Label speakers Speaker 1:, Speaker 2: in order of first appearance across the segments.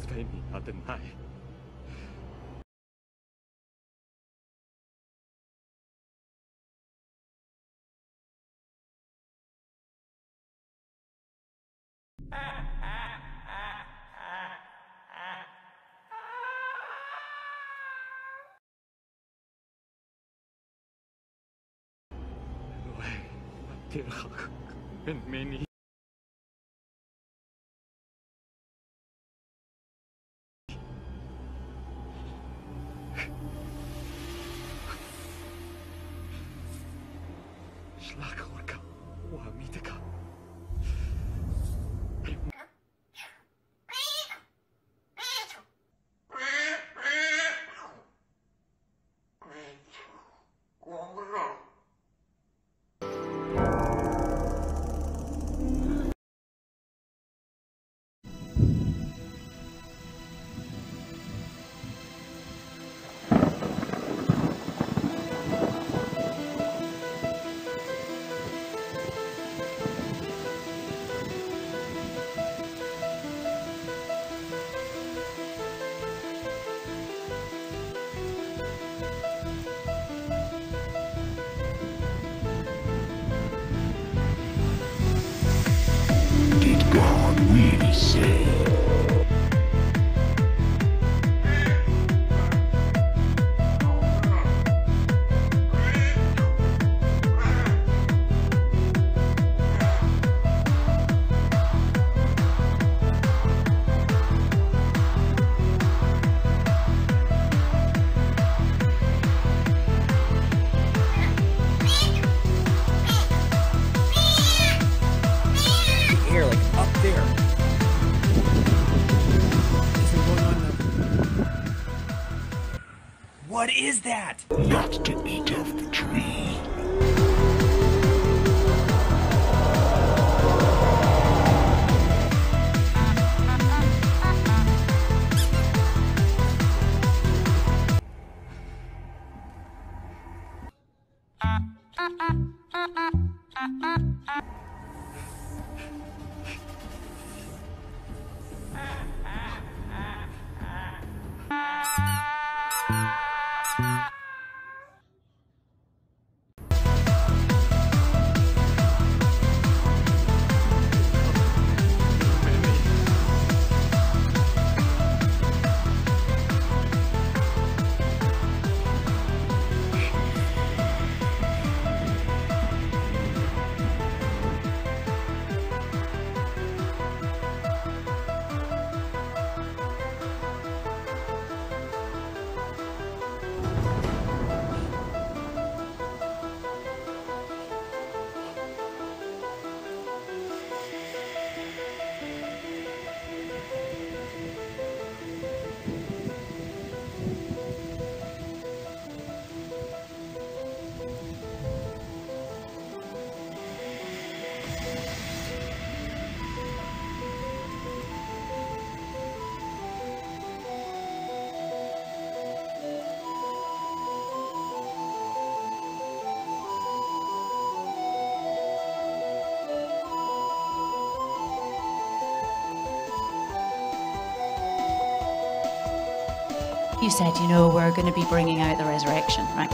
Speaker 1: 非你要的爱。喂，天好，跟没你。
Speaker 2: What is that?
Speaker 3: Not to eat off the tree.
Speaker 4: You said, you know, we're going to be bringing out the resurrection, right?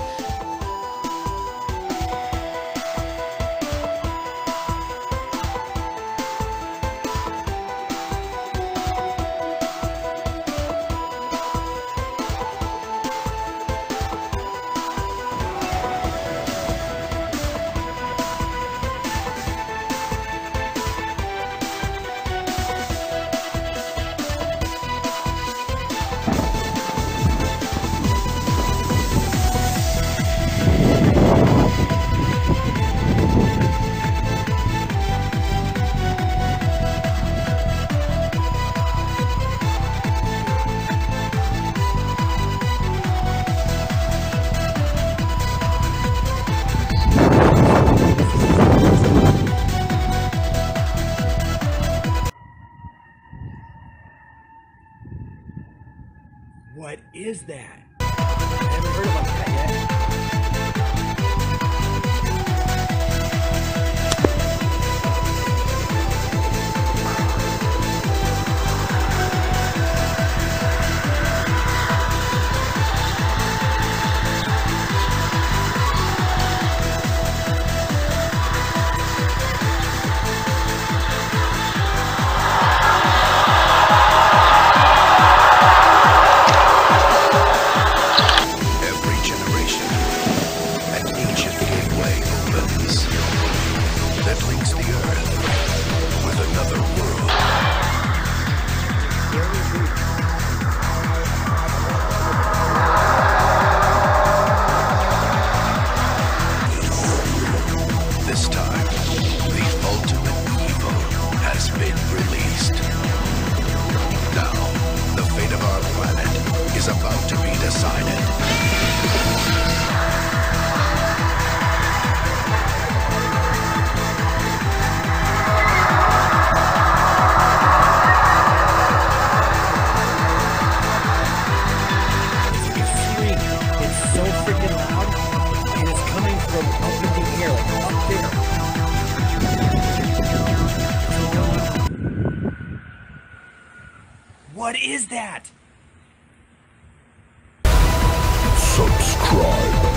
Speaker 2: What is that? I haven't heard about that yet. What is that?
Speaker 3: Subscribe.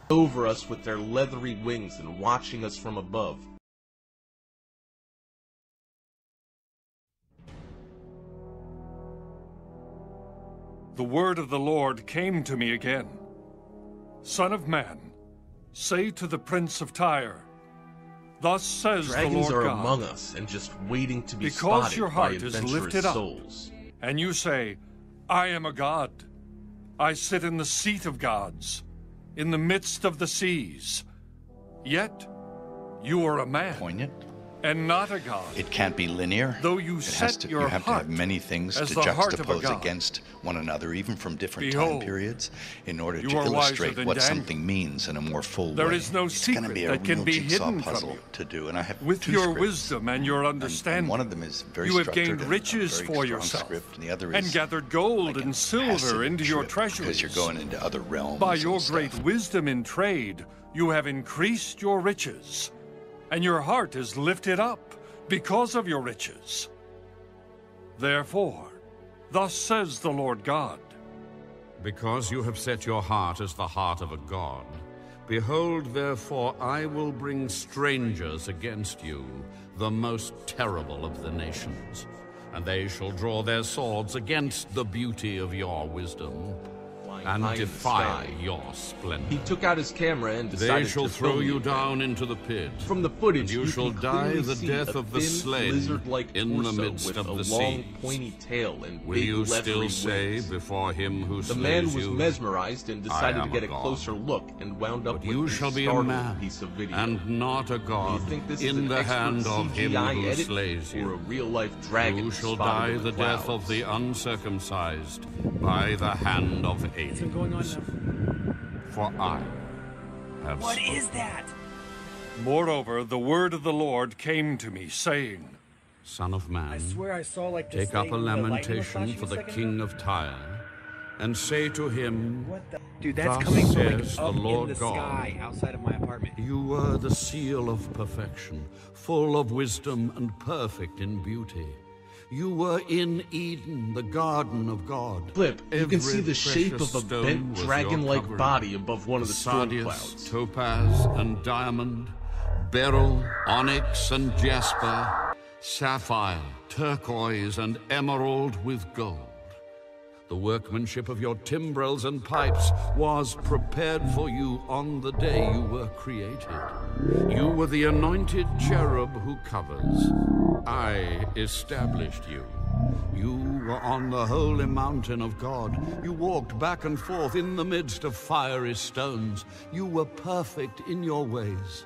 Speaker 5: Over us with their leathery wings and watching us from above.
Speaker 6: The word of the Lord came to me again. Son of man, say to the Prince of Tyre, thus says the Lord God.
Speaker 5: Dragons are among us and just waiting to be
Speaker 6: because
Speaker 5: spotted
Speaker 6: your heart
Speaker 5: by
Speaker 6: is
Speaker 5: adventurous
Speaker 6: lifted up,
Speaker 5: souls.
Speaker 6: and you say, I am a god. I sit in the seat of gods, in the midst of the seas. Yet you are a man,
Speaker 7: Poignant.
Speaker 6: and not a god.
Speaker 7: It can't be linear.
Speaker 6: Though you
Speaker 7: It has
Speaker 6: set
Speaker 7: to,
Speaker 6: your
Speaker 7: you have to
Speaker 6: heart
Speaker 7: have many things
Speaker 6: as
Speaker 7: to
Speaker 6: the heart of a
Speaker 7: juxtapose
Speaker 6: god.
Speaker 7: against one another, even from different
Speaker 6: Behold,
Speaker 7: time periods, in order
Speaker 6: you
Speaker 7: to
Speaker 6: are wiser
Speaker 7: illustrate
Speaker 6: than
Speaker 7: what
Speaker 6: Daniel.
Speaker 7: something means in a more full way.
Speaker 6: There is no
Speaker 7: It's gonna
Speaker 6: secret
Speaker 7: be a
Speaker 6: that can
Speaker 7: real
Speaker 6: be
Speaker 7: jigsaw
Speaker 6: hidden from
Speaker 7: puzzle
Speaker 6: you.
Speaker 7: to do, and I have
Speaker 6: With
Speaker 7: two
Speaker 6: your
Speaker 7: scripts.
Speaker 6: wisdom and your
Speaker 7: And
Speaker 6: understanding,
Speaker 7: one of them is very
Speaker 6: you have
Speaker 7: structured
Speaker 6: gained
Speaker 7: and a
Speaker 6: riches
Speaker 7: very
Speaker 6: for
Speaker 7: strong
Speaker 6: yourself,
Speaker 7: script, and the other
Speaker 6: and
Speaker 7: is
Speaker 6: gathered gold
Speaker 7: like
Speaker 6: and
Speaker 7: an
Speaker 6: silver
Speaker 7: acid
Speaker 6: into your
Speaker 7: trip,
Speaker 6: treasuries.
Speaker 7: because you're going into other realms.
Speaker 6: By
Speaker 7: and
Speaker 6: your
Speaker 7: stuff.
Speaker 6: great wisdom in trade, you have increased your riches, and your heart is lifted up because of your riches. Therefore, thus says the Lord God,
Speaker 8: because you have set your heart as the heart of a god, behold, therefore, I will bring strangers against you, the most terrible of the nations, and they shall draw their swords against the beauty of your wisdom, and
Speaker 5: high in the
Speaker 8: defy
Speaker 5: sky.
Speaker 8: your splendor.
Speaker 5: He took out his camera and decided
Speaker 8: They shall
Speaker 5: to
Speaker 8: throw
Speaker 5: film
Speaker 8: you
Speaker 5: the event.
Speaker 8: down into the pit.
Speaker 5: From the footage,
Speaker 8: and you shall
Speaker 5: can
Speaker 8: die
Speaker 5: clearly
Speaker 8: the
Speaker 5: see
Speaker 8: death
Speaker 5: a
Speaker 8: of the
Speaker 5: thin,
Speaker 8: slain
Speaker 5: lizard-like
Speaker 8: in the
Speaker 5: torso
Speaker 8: midst
Speaker 5: with
Speaker 8: of
Speaker 5: a
Speaker 8: the
Speaker 5: long,
Speaker 8: seas.
Speaker 5: pointy tail and
Speaker 8: Will
Speaker 5: big
Speaker 8: you
Speaker 5: leathery
Speaker 8: still say
Speaker 5: wings.
Speaker 8: before him who
Speaker 5: The
Speaker 8: slays
Speaker 5: man was
Speaker 8: you,
Speaker 5: mesmerized and decided to
Speaker 8: am
Speaker 5: get
Speaker 8: a
Speaker 5: a
Speaker 8: god.
Speaker 5: closer look and wound up
Speaker 8: but
Speaker 5: with
Speaker 8: you
Speaker 5: this
Speaker 8: shall be a
Speaker 5: startling
Speaker 8: man,
Speaker 5: piece of video.
Speaker 8: and not a god,
Speaker 5: think this is
Speaker 8: in
Speaker 5: an
Speaker 8: the
Speaker 5: expert
Speaker 8: hand of him
Speaker 5: CGI
Speaker 8: who
Speaker 5: edit
Speaker 8: slays
Speaker 5: or a
Speaker 8: you.
Speaker 5: real-life dragon
Speaker 8: You shall
Speaker 5: spotted
Speaker 8: die
Speaker 5: in
Speaker 8: the death of
Speaker 5: clouds?
Speaker 8: the uncircumcised by the hand of aliens.
Speaker 2: What's going on now?
Speaker 8: For I have
Speaker 2: What
Speaker 8: spoken.
Speaker 2: is that?
Speaker 6: moreover, the word of the Lord came to me, saying,
Speaker 8: Son of man,
Speaker 2: I swear I saw like this
Speaker 8: take up
Speaker 2: thing
Speaker 8: a
Speaker 2: with the lightning was
Speaker 8: lamentation
Speaker 2: flashing
Speaker 8: for
Speaker 2: a
Speaker 8: the
Speaker 2: second
Speaker 8: king
Speaker 2: ago.
Speaker 8: of Tyre, and say to him,
Speaker 2: What the? Dude, that's
Speaker 8: Thus
Speaker 2: coming from like
Speaker 8: says the
Speaker 2: up
Speaker 8: Lord
Speaker 2: in the
Speaker 8: God.
Speaker 2: sky outside of my apartment.
Speaker 8: You were the seal of perfection, full of wisdom and perfect in beauty. You were in Eden, the garden of God.
Speaker 5: Flip, you can see
Speaker 8: Every
Speaker 5: the shape of
Speaker 8: precious
Speaker 5: a
Speaker 8: stone
Speaker 5: bent
Speaker 8: was your
Speaker 5: dragon-like
Speaker 8: covering.
Speaker 5: body above one of the storm
Speaker 8: Sardius,
Speaker 5: clouds.
Speaker 8: topaz, and diamond, beryl, onyx, and jasper, sapphire, turquoise, and emerald with gold. The workmanship of your timbrels and pipes was prepared for you on the day you were created. You were the anointed cherub who covers. I established you. You were on the holy mountain of God. You walked back and forth in the midst of fiery stones. You were perfect in your ways.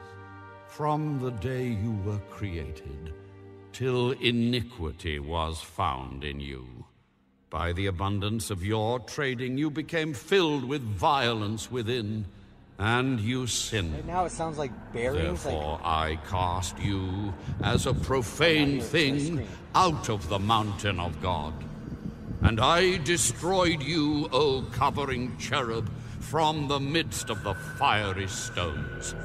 Speaker 8: From the day you were created, till iniquity was found in you. By the abundance of your trading, you became filled with violence within, and you sinned.
Speaker 2: Right now it sounds like bearings.
Speaker 8: Therefore I cast you as a profane thing out of the mountain of God. And I destroyed you, O covering cherub, from the midst of the fiery stones.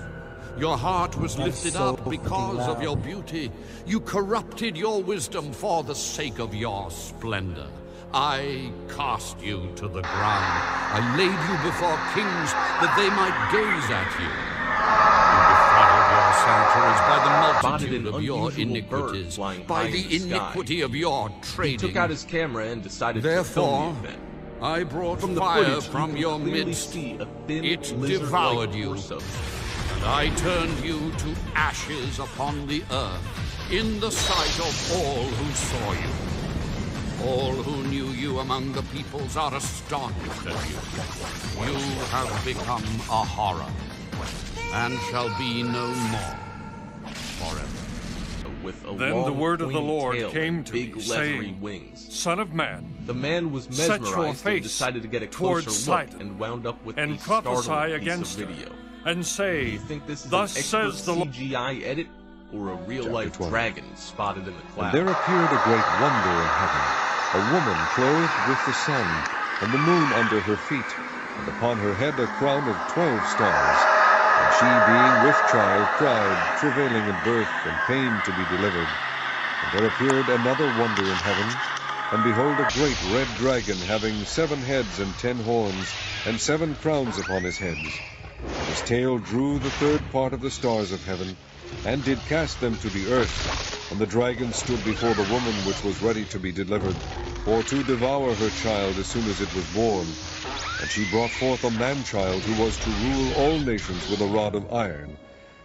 Speaker 8: Your heart was lifted up because of your beauty. You corrupted your wisdom for the sake of your splendor. I cast you to the ground. I laid you before kings that they might gaze at you. You defiled your sanctuaries by the multitude
Speaker 5: Spotted an
Speaker 8: of your
Speaker 5: unusual bird
Speaker 8: iniquities,
Speaker 5: flying
Speaker 8: by
Speaker 5: high
Speaker 8: the
Speaker 5: in the sky.
Speaker 8: iniquity of your
Speaker 5: He
Speaker 8: trading.
Speaker 5: took out his camera and decided to
Speaker 8: Therefore,
Speaker 5: film the event.
Speaker 8: I brought
Speaker 5: From the
Speaker 8: fire
Speaker 5: footage,
Speaker 8: from
Speaker 5: you
Speaker 8: your
Speaker 5: can clearly
Speaker 8: midst.
Speaker 5: see a thin,
Speaker 8: It
Speaker 5: lizard-like
Speaker 8: devoured you.
Speaker 5: torso.
Speaker 8: And I turned you to ashes upon the earth. in the sight of all who saw you. All who knew you among the peoples are astonished at you. You have become a horror, and shall be no more forever.
Speaker 6: Then the word of the Lord came to me,
Speaker 5: big
Speaker 6: saying,
Speaker 5: leathery wings.
Speaker 6: Son of man,
Speaker 5: The man was
Speaker 6: set your
Speaker 5: mesmerized and
Speaker 6: face
Speaker 5: decided to get a
Speaker 6: towards
Speaker 5: closer look
Speaker 6: sight
Speaker 5: and wound up with
Speaker 6: and
Speaker 5: a
Speaker 6: prophesy
Speaker 5: startling
Speaker 6: against
Speaker 5: piece
Speaker 6: her,
Speaker 5: of video.
Speaker 6: and
Speaker 5: Do
Speaker 6: say,
Speaker 5: you think this is
Speaker 6: Thus
Speaker 5: an
Speaker 6: says the
Speaker 5: expert
Speaker 6: Lord.
Speaker 5: CGI edit or a real-life
Speaker 9: 20.
Speaker 5: dragon spotted in the
Speaker 9: And
Speaker 5: clouds?
Speaker 9: there appeared a great wonder in heaven, a woman clothed with the sun, and the moon under her feet, and upon her head a crown of 12 stars. And she, being with child, cried, travailing in birth, and pain to be delivered. And there appeared another wonder in heaven, and behold, a great red dragon, having 7 heads and 10 horns, and 7 crowns upon his heads. And his tail drew the 3rd part of the stars of heaven, and did cast them to the earth. And the dragon stood before the woman which was ready to be delivered, for to devour her child as soon as it was born. And she brought forth a man-child, who was to rule all nations with a rod of iron.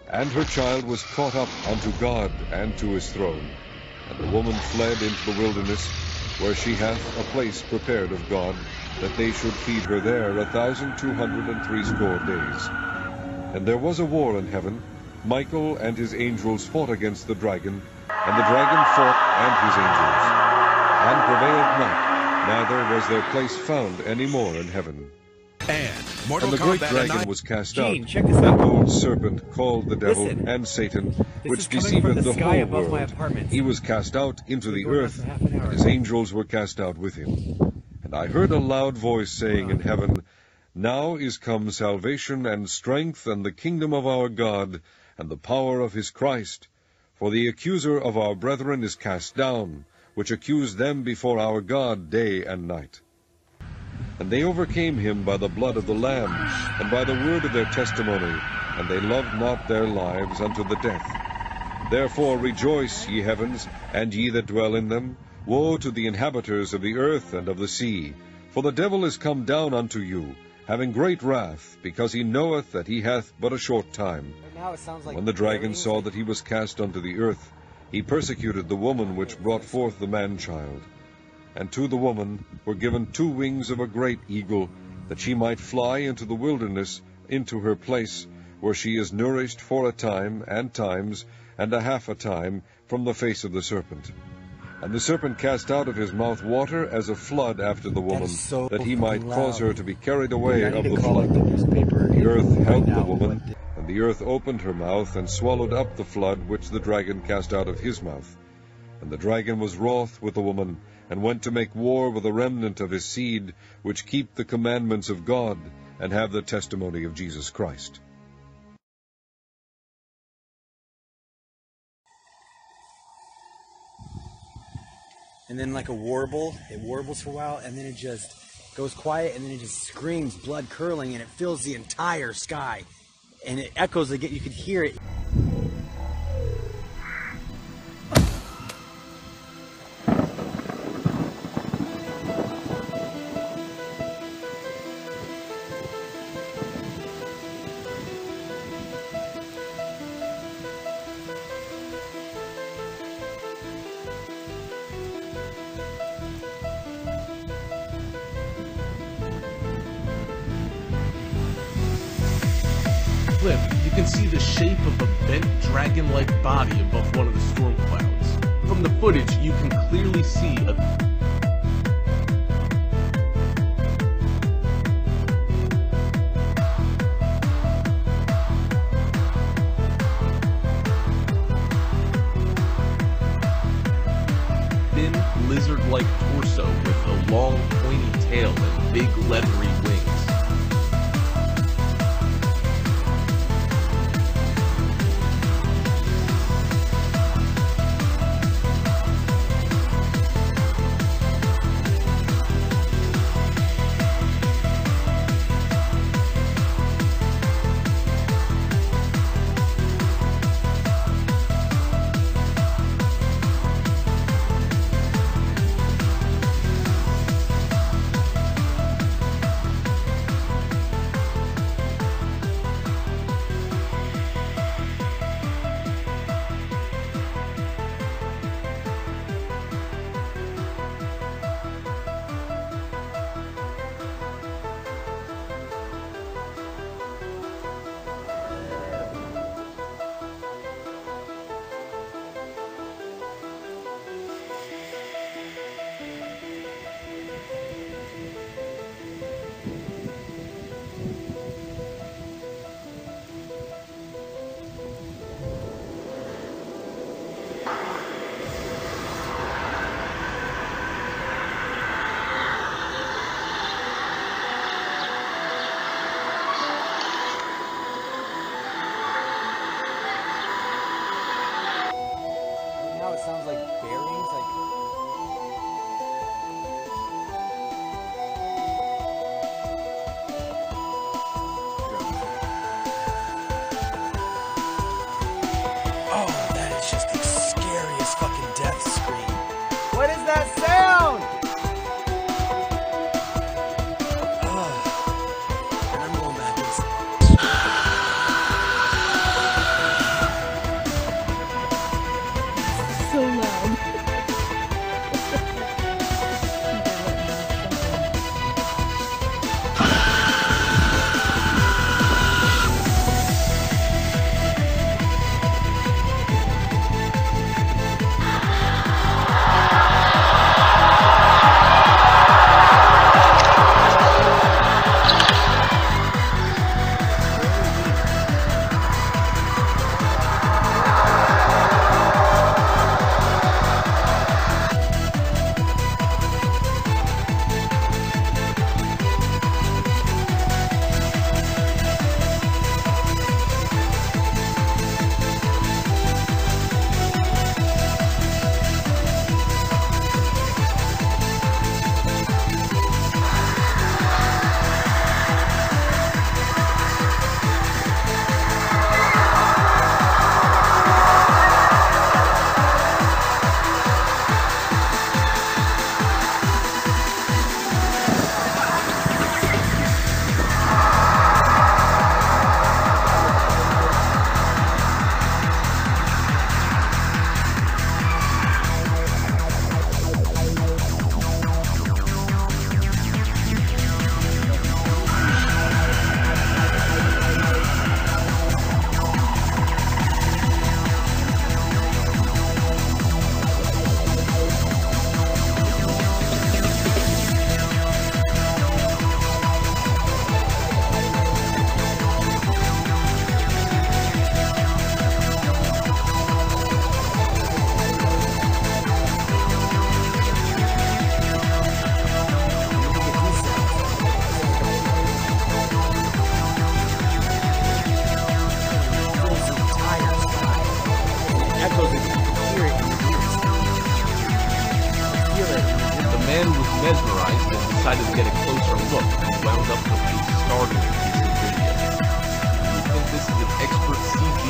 Speaker 9: And her child was caught up unto God and to his throne. And the woman fled into the wilderness, where she hath a place prepared of God, that they should feed her there 1,260 days. And there was a war in heaven. Michael and his angels fought against the dragon, and the dragon fought and his angels, and prevailed not, neither was their place found any more in heaven. And the great dragon was cast
Speaker 2: Gene,
Speaker 9: out,
Speaker 2: check this
Speaker 9: that
Speaker 2: out.
Speaker 9: old serpent called the devil
Speaker 2: Listen.
Speaker 9: and Satan,
Speaker 2: This
Speaker 9: which
Speaker 2: is coming from
Speaker 9: deceiveth
Speaker 2: the
Speaker 9: the
Speaker 2: sky
Speaker 9: whole
Speaker 2: above my
Speaker 9: world.
Speaker 2: apartment.
Speaker 9: He was cast out into the
Speaker 2: going on
Speaker 9: earth,
Speaker 2: for half an hour.
Speaker 9: and his angels were cast out with him. And I heard a loud voice saying in heaven, Now is come salvation and strength and the kingdom of our God, and the power of his Christ. For the accuser of our brethren is cast down, which accused them before our God day and night. And they overcame him by the blood of the Lamb, and by the word of their testimony, and they loved not their lives unto the death. Therefore rejoice, ye heavens, and ye that dwell in them. Woe to the inhabitants of the earth and of the sea! For the devil is come down unto you, having great wrath, because he knoweth that he hath but a short time.
Speaker 2: Now it sounds like
Speaker 9: When the dragon
Speaker 2: berries,
Speaker 9: saw
Speaker 2: like-
Speaker 9: that he was cast unto the earth, he persecuted the woman which brought forth the man-child. And to the woman were given 2 wings of a great eagle, that she might fly into the wilderness, into her place, where she is nourished for a time, and times, and a half a time, from the face of the serpent. And the serpent cast out of his mouth water as a flood after the woman,
Speaker 2: is so
Speaker 9: that he might
Speaker 2: fucking
Speaker 9: cause
Speaker 2: loud.
Speaker 9: her to be carried away
Speaker 2: I need
Speaker 9: of
Speaker 2: to
Speaker 9: the
Speaker 2: call
Speaker 9: flood.
Speaker 2: up the newspaper
Speaker 9: The earth
Speaker 2: right
Speaker 9: held
Speaker 2: now,
Speaker 9: the woman,
Speaker 2: but-
Speaker 9: and the earth opened her mouth, and swallowed up the flood which the dragon cast out of his mouth. And the dragon was wroth with the woman, and went to make war with the remnant of his seed, which keep the commandments of God, and have the testimony of Jesus Christ.
Speaker 2: And then like a warble, it warbles for a while, and then it just goes quiet, and then it just screams, blood curdling, and it fills the entire sky. And it echoes again, you could hear it.
Speaker 5: Clip, you can see the shape of a bent dragon-like body above one of the storm clouds. From the footage, you can clearly see a thin, lizard-like torso with a long, pointy tail and big, leathery wings.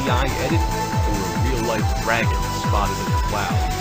Speaker 5: CGI edit or a real-life dragon spotted in the clouds.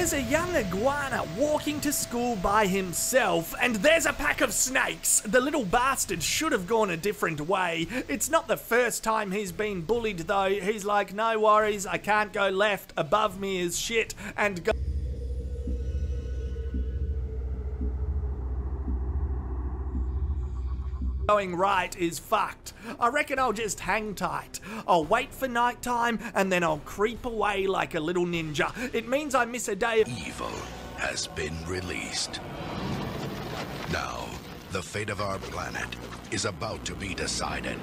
Speaker 10: There's a young iguana walking to school by himself, and there's a pack of snakes. The little bastard should have gone a different way. It's not the first time he's been bullied though. He's like, no worries, I can't go left, above me is shit, and go going right is fucked. I reckon I'll just hang tight. I'll wait for nighttime and then I'll creep away like a little ninja. It means I miss a day of
Speaker 11: evil has been released. Now, the fate of our planet is about to be decided.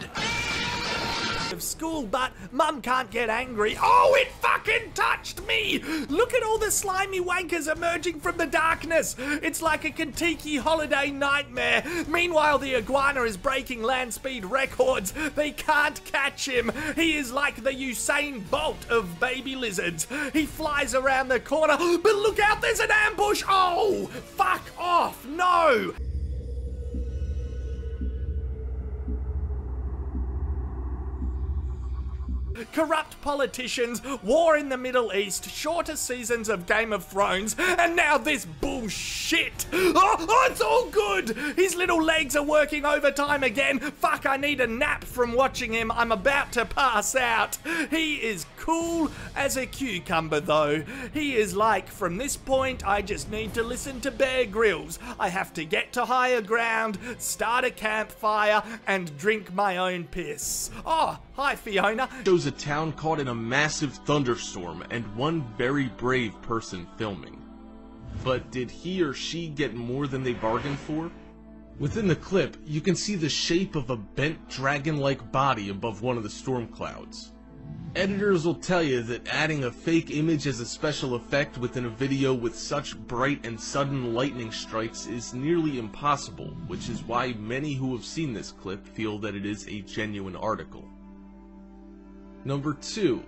Speaker 10: Of school, but Mum can't get angry. Oh, it fucking touched me! Look at all the slimy wankers emerging from the darkness. It's like a Kentucky holiday nightmare. Meanwhile, the iguana is breaking land speed records. They can't catch him. He is like the Usain Bolt of baby lizards. He flies around the corner, but look out, there's an ambush! Oh, fuck off, no! Corrupt politicians, war in the Middle East, shorter seasons of Game of Thrones, and now this bullshit. Oh, it's all good. His little legs are working overtime again. Fuck, I need a nap from watching him. I'm about to pass out. He is cool as a cucumber though. He is like, from this point, I just need to listen to Bear Grylls. I have to get to higher ground, start a campfire, and drink my own piss. Oh, hi Fiona.
Speaker 5: Shows a town caught in a massive thunderstorm and one very brave person filming. But did he or she get more than they bargained for? Within the clip, you can see the shape of a bent dragon-like body above one of the storm clouds. Editors will tell you that adding a fake image as a special effect within a video with such bright and sudden lightning strikes is nearly impossible, which is why many who have seen this clip feel that it is a genuine article. Number 2.